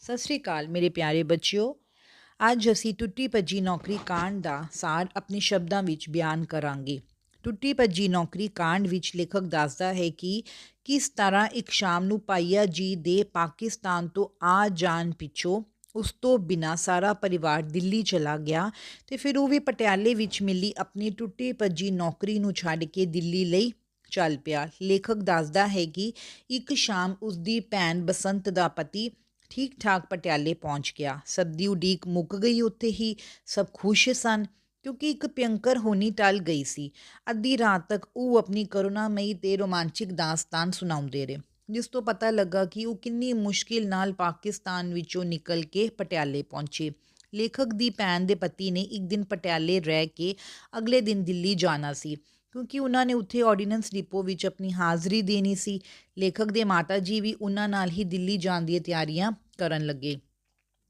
ਸਤਿ ਸ਼੍ਰੀ ਅਕਾਲ ਮੇਰੇ ਪਿਆਰੇ ਬੱਚਿਓ। ਅੱਜ ਅਸੀਂ ਟੁੱਟੀ ਭੱਜੀ ਨੌਕਰੀ ਕਾਂਡ ਦਾ ਸਾਰ ਆਪਣੇ ਸ਼ਬਦਾਂ ਵਿੱਚ ਬਿਆਨ ਕਰਾਂਗੇ। ਟੁੱਟੀ ਭੱਜੀ ਨੌਕਰੀ ਕਾਂਡ ਵਿੱਚ ਲੇਖਕ ਦੱਸਦਾ ਹੈ ਕਿ ਕਿਸ ਤਰ੍ਹਾਂ ਇੱਕ ਸ਼ਾਮ ਨੂੰ ਪਾਈਆ ਜੀ ਦੇ ਪਾਕਿਸਤਾਨ ਤੋਂ ਆ ਜਾਣ ਪਿੱਛੋਂ ਉਸ ਤੋਂ ਬਿਨਾਂ ਸਾਰਾ ਪਰਿਵਾਰ ਦਿੱਲੀ ਚਲਾ ਗਿਆ ਤੇ ਫਿਰ ਉਹ ਵੀ ਪਟਿਆਲੇ ਵਿੱਚ ਮਿਲੀ ਆਪਣੀ ਟੁੱਟੀ ਭੱਜੀ ਨੌਕਰੀ ਨੂੰ ਛੱਡ ਕੇ ਦਿੱਲੀ ਲਈ ਚੱਲ ਪਿਆ। ਲੇਖਕ ਦੱਸਦਾ ਹੈ ਕਿ ਇੱਕ ਸ਼ਾਮ ਉਸਦੀ ਭੈਣ ਬਸੰਤ ਦਾ ਪਤੀ ਠੀਕ ਠਾਕ ਪਟਿਆਲੇ ਪਹੁੰਚ ਗਿਆ। ਸਭ ਦੀ ਉਡੀਕ ਮੁੱਕ ਗਈ ਉੱਥੇ ਹੀ। ਸਭ ਖੁਸ਼ ਸਨ ਕਿਉਂਕਿ ਇੱਕ ਭਿਅੰਕਰ ਹੋਣੀ ਟਲ ਗਈ ਸੀ। ਅੱਧੀ ਰਾਤ ਤੱਕ ਉਹ ਆਪਣੀ ਕਰੁਣਾਮਈ ਤੇ ਰੋਮਾਂਚਿਕ ਦਾਸਤਾਨ ਸੁਣਾਉਂਦੇ ਰਹੇ, ਜਿਸ ਤੋਂ ਪਤਾ ਲੱਗਾ ਕਿ ਉਹ ਕਿੰਨੀ ਮੁਸ਼ਕਿਲ ਨਾਲ ਪਾਕਿਸਤਾਨ ਵਿੱਚੋਂ ਨਿਕਲ ਕੇ ਪਟਿਆਲੇ ਪਹੁੰਚੇ। ਲੇਖਕ ਦੀ ਭੈਣ ਦੇ ਪਤੀ ਨੇ ਇੱਕ ਦਿਨ ਪਟਿਆਲੇ ਰਹਿ ਕੇ ਅਗਲੇ ਦਿਨ ਦਿੱਲੀ ਜਾਣਾ ਸੀ, ਕਿਉਂਕਿ ਉਹਨਾਂ ਨੇ ਉੱਥੇ ਆਰਡੀਨੈਂਸ ਡਿਪੋ ਵਿੱਚ ਆਪਣੀ ਹਾਜ਼ਰੀ ਦੇਣੀ ਸੀ। ਲੇਖਕ ਦੇ ਮਾਤਾ ਜੀ ਵੀ ਉਹਨਾਂ ਨਾਲ ਹੀ ਦਿੱਲੀ ਜਾਣ ਦੀਆਂ ਤਿਆਰੀਆਂ ਕਰਨ ਲੱਗੇ।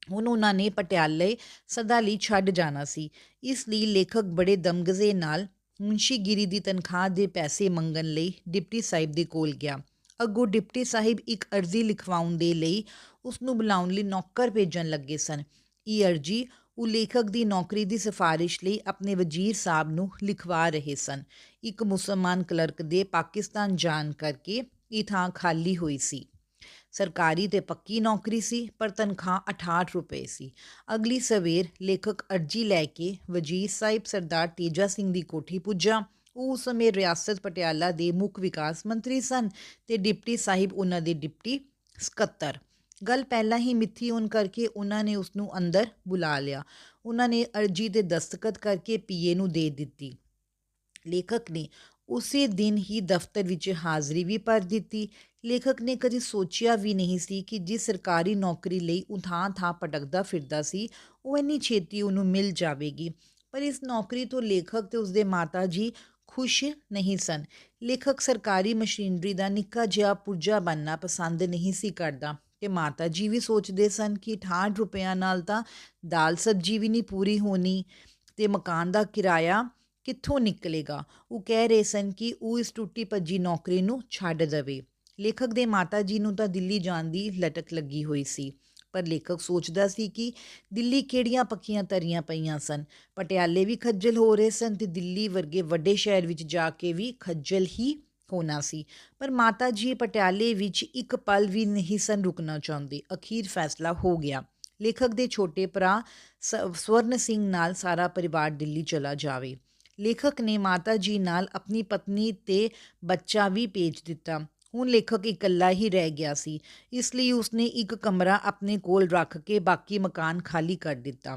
ਹੁਣ ਉਹਨਾਂ ਨੇ ਪਟਿਆਲੇ ਸਦਾ ਲਈ ਛੱਡ ਜਾਣਾ ਸੀ। ਇਸ ਲਈ ਲੇਖਕ ਬੜੇ ਦਮਗਜ਼ੇ ਨਾਲ ਮੁਨਸ਼ੀਗਿਰੀ ਦੀ ਤਨਖਾਹ ਦੇ ਪੈਸੇ ਮੰਗਣ ਲਈ ਡਿਪਟੀ ਸਾਹਿਬ ਦੇ ਕੋਲ ਗਿਆ। ਅੱਗੋਂ ਡਿਪਟੀ ਸਾਹਿਬ ਇੱਕ ਅਰਜ਼ੀ ਲਿਖਵਾਉਣ ਦੇ ਲਈ ਉਸ ਨੂੰ ਬੁਲਾਉਣ ਲਈ ਨੌਕਰ ਭੇਜਣ ਲੱਗੇ ਸਨ। ਇਹ ਅਰਜ਼ੀ ਉਹ ਲੇਖਕ ਦੀ ਨੌਕਰੀ ਦੀ ਸਿਫਾਰਿਸ਼ ਲਈ ਆਪਣੇ ਵਜ਼ੀਰ ਸਾਹਿਬ ਨੂੰ ਲਿਖਵਾ ਰਹੇ ਸਨ। ਇੱਕ ਮੁਸਲਮਾਨ ਕਲਰਕ ਦੇ ਪਾਕਿਸਤਾਨ ਜਾਣ ਕਰਕੇ ਇਹ ਥਾਂ ਖਾਲੀ ਹੋਈ ਸੀ। ਸਰਕਾਰੀ ਤੇ ਪੱਕੀ ਨੌਕਰੀ ਸੀ, ਪਰ ਤਨਖਾਹ 68 ਰੁਪਏ ਸੀ। ਅਗਲੀ ਸਵੇਰ ਲੇਖਕ ਅਰਜੀ ਲੈ ਕੇ ਵਜ਼ੀਰ ਸਾਹਿਬ ਸਰਦਾਰ ਤੇਜਾ ਸਿੰਘ ਦੀ ਕੋਠੀ ਪੁੱਜਾ। ਉਹ ਉਸ ਸਮੇਂ ਰਿਆਸਤ ਪਟਿਆਲਾ ਦੇ ਮੁੱਖ ਵਿਕਾਸ ਮੰਤਰੀ ਸਨ ਤੇ ਡਿਪਟੀ ਸਾਹਿਬ ਉਹਨਾਂ ਦੇ ਡਿਪਟੀ ਸਕੱਤਰ। ਗੱਲ ਪਹਿਲਾਂ ਹੀ ਮਿੱਥੀ ਹੋਣ ਕਰਕੇ ਉਹਨਾਂ ਨੇ ਉਸ ਨੂੰ ਅੰਦਰ ਬੁਲਾ ਲਿਆ। ਉਹਨਾਂ ਨੇ ਅਰਜੀ ਤੇ ਦਸਤਖਤ ਕਰਕੇ ਪੀਏ ਨੂੰ ਦੇ ਦਿੱਤੀ। ਲੇਖਕ ਨੇ ਉਸੇ ਦਿਨ ਹੀ ਦਫ਼ਤਰ ਵਿੱਚ ਹਾਜ਼ਰੀ ਵੀ ਭਰ ਦਿੱਤੀ। ਲੇਖਕ ਨੇ ਕਦੇ ਸੋਚਿਆ ਵੀ ਨਹੀਂ ਸੀ ਕਿ ਜਿਸ ਸਰਕਾਰੀ ਨੌਕਰੀ ਲਈ ਉਹ ਥਾਂ ਭਟਕਦਾ ਫਿਰਦਾ ਸੀ, ਉਹ ਇੰਨੀ ਛੇਤੀ ਉਹਨੂੰ ਮਿਲ ਜਾਵੇਗੀ। ਪਰ ਇਸ ਨੌਕਰੀ ਤੋਂ ਲੇਖਕ ਤੇ ਉਸਦੇ ਮਾਤਾ ਜੀ ਖੁਸ਼ ਨਹੀਂ ਸਨ। ਲੇਖਕ ਸਰਕਾਰੀ ਮਸ਼ੀਨਰੀ ਦਾ ਨਿੱਕਾ ਜਿਹਾ ਪੁਰਜਾ ਬਣਨਾ ਪਸੰਦ ਨਹੀਂ ਸੀ ਕਰਦਾ ਤੇ ਮਾਤਾ ਜੀ ਵੀ ਸੋਚਦੇ ਸਨ ਕਿ 68 ਰੁਪਇਆਂ ਨਾਲ ਤਾਂ ਦਾਲ ਸਬਜ਼ੀ ਵੀ ਨਹੀਂ ਪੂਰੀ ਹੋਣੀ ਤੇ ਮਕਾਨ ਦਾ ਕਿਰਾਇਆ ਕਿੱਥੋਂ ਨਿਕਲੇਗਾ। ਉਹ ਕਹਿ ਰਹੇ ਸਨ ਕਿ ਉਹ ਇਸ ਟੁੱਟੀ ਭੱਜੀ ਨੌਕਰੀ ਨੂੰ ਛੱਡ ਦੇਵੇ। ਲੇਖਕ ਦੇ ਮਾਤਾ ਜੀ ਨੂੰ ਤਾਂ ਦਿੱਲੀ ਜਾਣ ਦੀ ਲਟਕ ਲੱਗੀ ਹੋਈ ਸੀ, ਪਰ ਲੇਖਕ ਸੋਚਦਾ ਸੀ ਕਿ ਦਿੱਲੀ ਕਿਹੜੀਆਂ ਪੱਕੀਆਂ ਧਰੀਆਂ ਪਈਆਂ ਸਨ। ਪਟਿਆਲੇ ਵੀ ਖੱਜਲ ਹੋ ਰਹੇ ਸਨ ਤੇ ਦਿੱਲੀ ਵਰਗੇ ਵੱਡੇ ਸ਼ਹਿਰ ਵਿੱਚ ਜਾ ਕੇ ਵੀ ਖੱਜਲ ਹੀ ਹੋਣਾ ਸੀ। ਪਰ ਮਾਤਾ ਜੀ ਪਟਿਆਲੇ ਵਿੱਚ ਇੱਕ ਪਲ ਵੀ ਨਹੀਂ ਸਨ ਰੁਕਣਾ ਚਾਹੁੰਦੇ। ਅਖੀਰ ਫੈਸਲਾ ਹੋ ਗਿਆ। ਲੇਖਕ ਦੇ ਛੋਟੇ ਭਰਾ ਸਵਰਨ ਸਿੰਘ ਨਾਲ ਸਾਰਾ ਪਰਿਵਾਰ ਦਿੱਲੀ ਚਲਾ ਜਾਵੇ। ਲੇਖਕ ਨੇ ਮਾਤਾ ਜੀ ਨਾਲ ਆਪਣੀ ਪਤਨੀ ਤੇ ਬੱਚਾ ਵੀ ਭੇਜ ਦਿੱਤਾ। ਹੁਣ ਲੇਖਕ ਇਕੱਲਾ ਹੀ ਰਹਿ ਗਿਆ ਸੀ, ਇਸ ਲਈ ਉਸਨੇ ਇੱਕ ਕਮਰਾ ਆਪਣੇ ਕੋਲ ਰੱਖ ਕੇ ਬਾਕੀ ਮਕਾਨ ਖਾਲੀ ਕਰ ਦਿੱਤਾ।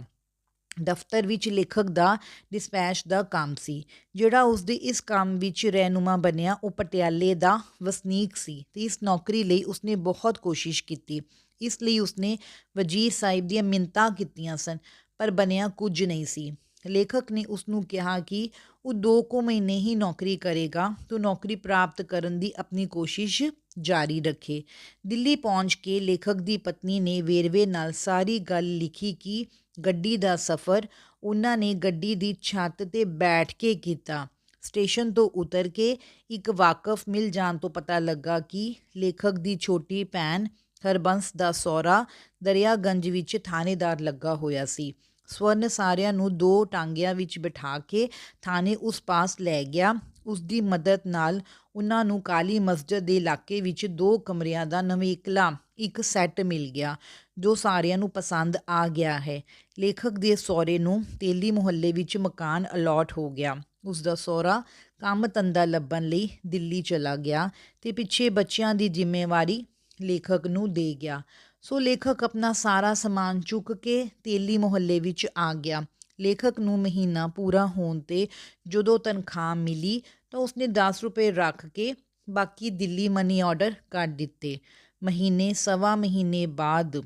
ਦਫ਼ਤਰ ਵਿੱਚ ਲੇਖਕ ਦਾ ਡਿਸਪੈਚ ਦਾ ਕੰਮ ਸੀ। ਜਿਹੜਾ ਉਸਦੇ ਇਸ ਕੰਮ ਵਿੱਚ ਰਹਿਨੁਮਾ ਬਣਿਆ, ਉਹ ਪਟਿਆਲੇ ਦਾ ਵਸਨੀਕ ਸੀ ਤੇ ਇਸ ਨੌਕਰੀ ਲਈ ਉਸਨੇ ਬਹੁਤ ਕੋਸ਼ਿਸ਼ ਕੀਤੀ। ਇਸ ਲਈ ਉਸਨੇ ਵਜ਼ੀਰ ਸਾਹਿਬ ਦੀਆਂ ਮਿੰਨਤਾਂ ਕੀਤੀਆਂ ਸਨ, ਪਰ ਬਣਿਆ ਕੁਝ ਨਹੀਂ ਸੀ। ਲੇਖਕ ਨੇ ਉਸ ਨੂੰ ਕਿਹਾ ਕਿ ਉਹ 2 ਕੁ ਮਹੀਨੇ ਹੀ ਨੌਕਰੀ ਕਰੇਗਾ ਤਾਂ ਨੌਕਰੀ ਪ੍ਰਾਪਤ ਕਰਨ ਦੀ ਆਪਣੀ ਕੋਸ਼ਿਸ਼ ਜਾਰੀ ਰੱਖੇ। ਦਿੱਲੀ ਪਹੁੰਚ ਕੇ ਲੇਖਕ ਦੀ ਪਤਨੀ ਨੇ ਵੇਰਵੇ ਨਾਲ ਸਾਰੀ ਗੱਲ ਲਿਖੀ ਕਿ ਗੱਡੀ ਦਾ ਸਫ਼ਰ ਉਹਨਾਂ ਨੇ ਗੱਡੀ ਦੀ ਛੱਤ 'ਤੇ ਬੈਠ ਕੇ ਕੀਤਾ। ਸਟੇਸ਼ਨ ਤੋਂ ਉਤਰ ਕੇ ਇੱਕ ਵਾਕਫ ਮਿਲ ਜਾਣ ਤੋਂ ਪਤਾ ਲੱਗਾ ਕਿ ਲੇਖਕ ਦੀ ਛੋਟੀ ਭੈਣ ਹਰਬੰਸ ਦਾ ਸਹੁਰਾ ਦਰਿਆਗੰਜ ਵਿੱਚ ਥਾਣੇਦਾਰ ਲੱਗਾ ਹੋਇਆ ਸੀ। ਸਵਰਨ ਸਾਰਿਆਂ ਨੂੰ 2 ਟਾਂਗਿਆਂ ਵਿੱਚ ਬਿਠਾ ਕੇ ਥਾਣੇ ਉਸ ਪਾਸ ਲੈ ਗਿਆ। ਉਸ ਦੀ ਮਦਦ ਨਾਲ ਉਹਨਾਂ ਨੂੰ ਕਾਲੀ ਮਸਜਿਦ ਦੇ ਇਲਾਕੇ ਵਿੱਚ 2 ਕਮਰਿਆਂ ਦਾ ਨਵੇਕਲਾ ਇੱਕ ਸੈੱਟ ਮਿਲ ਗਿਆ, ਜੋ ਸਾਰਿਆਂ ਨੂੰ ਪਸੰਦ ਆ ਗਿਆ ਹੈ। ਲੇਖਕ ਦੇ ਸਹੁਰੇ ਨੂੰ ਤੇਲੀ ਮੁਹੱਲੇ ਵਿੱਚ ਮਕਾਨ ਅਲਾਟ ਹੋ ਗਿਆ। ਉਸ ਦਾ ਸਹੁਰਾ ਕੰਮ ਧੰਦਾ ਲੱਭਣ ਲਈ ਦਿੱਲੀ ਚਲਾ ਗਿਆ ਤੇ ਪਿੱਛੇ ਬੱਚਿਆਂ ਦੀ ਜ਼ਿੰਮੇਵਾਰੀ ਲੇਖਕ ਨੂੰ ਦੇ ਗਿਆ। ਸੋ ਲੇਖਕ ਆਪਣਾ ਸਾਰਾ ਸਮਾਨ ਚੁੱਕ ਕੇ ਤੇਲੀ ਮੁਹੱਲੇ ਵਿੱਚ ਆ ਗਿਆ। ਲੇਖਕ ਨੂੰ ਮਹੀਨਾ ਪੂਰਾ ਹੋਣ 'ਤੇ ਜਦੋਂ ਤਨਖਾਹ ਮਿਲੀ ਤਾਂ ਉਸਨੇ 10 ਰੁਪਏ ਰੱਖ ਕੇ ਬਾਕੀ ਦਿੱਲੀ ਮਨੀ ਆਰਡਰ ਕਰ ਦਿੱਤੇ। ਮਹੀਨੇ ਸਵਾ ਮਹੀਨੇ ਬਾਅਦ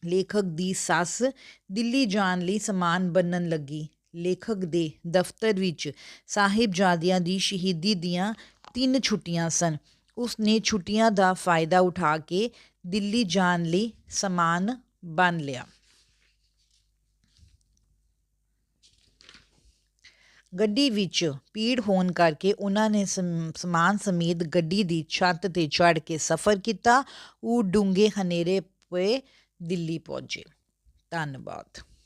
ਲੇਖਕ ਦੀ ਸੱਸ ਦਿੱਲੀ ਜਾਣ ਲਈ ਸਮਾਨ ਬੰਨ੍ਹਣ ਲੱਗੀ। ਲੇਖਕ ਦੇ ਦਫ਼ਤਰ ਵਿੱਚ ਸਾਹਿਬਜ਼ਾਦਿਆਂ ਦੀ ਸ਼ਹੀਦੀ ਦੀਆਂ 3 ਛੁੱਟੀਆਂ ਸਨ। ਉਸਨੇ ਛੁੱਟੀਆਂ ਦਾ ਫਾਇਦਾ ਉਠਾ ਕੇ ਦਿੱਲੀ ਜਾਣ ਲਈ ਸਮਾਨ ਬੰਨ੍ਹ ਲਿਆ। ਗੱਡੀ ਵਿੱਚ ਭੀੜ ਹੋਣ ਕਰਕੇ ਉਹਨਾਂ ਨੇ ਸਮਾਨ ਸਮੇਤ ਗੱਡੀ ਦੀ ਛੱਤ 'ਤੇ ਚੜ੍ਹ ਕੇ ਸਫ਼ਰ ਕੀਤਾ। ਉਹ ਡੂੰਘੇ ਹਨੇਰੇ ਪਏ ਦਿੱਲੀ ਪਹੁੰਚੇ। ਧੰਨਵਾਦ।